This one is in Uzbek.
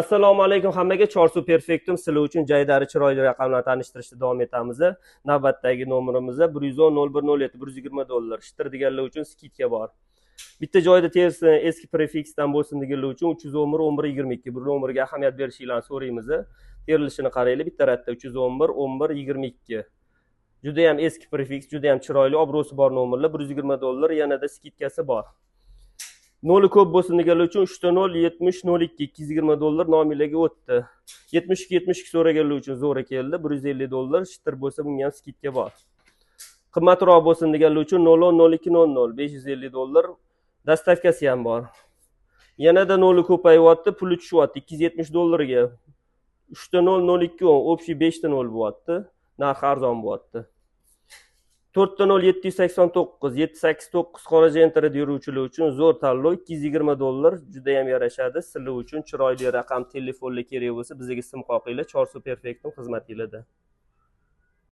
Assalomu alaykum hammaga. Chorsu Perfectum sizlar uchun jaydari chiroyli raqamlarni tanishtirishda davom etamiz. Navbatdagi nomerimiz 110 0107 $120. Shitir deganlar uchun skidka bor. Bitta joyda terisi eski prefiksdan bo'lsin deganlar uchun 311 11 22 bu nomerga ahamiyat berishinglarni so'raymiz. Terilishini qaranglar. Bitta ratda 311 11 22. Juda ham eski prefiks, juda ham chiroyli, obro'si bor nomerlar. $120, yanada skidkasi bor. Noli ko'p bo'lsin deganlar uchun 3 ta 0 70 02 $220 nomiylarga o'tdi. 72 72 so'raganlar uchun zo'ra keldi. $150 shitir bo'lsa bunga ham skidka bor. Qimmatroq bo'lsin deganlar uchun 00 02 00 $550 dastavkasi ham bor. Yanada noli ko'payyapti, puli tushyapti $270 ga. 3 ta 0 02 общий 5 ta 0 bo'lyapti. Narxi arzon bo'lyapti. 4 ta 0 789 789 qora jentrada yuruvchilar uchun zo'r tanlov $220 juda ham yarashadi. Sizlar uchun chiroyli raqam telefonlar kerak bo'lsa bizga sim qoqinglar. Chorsu Perfectum xizmatinglarda.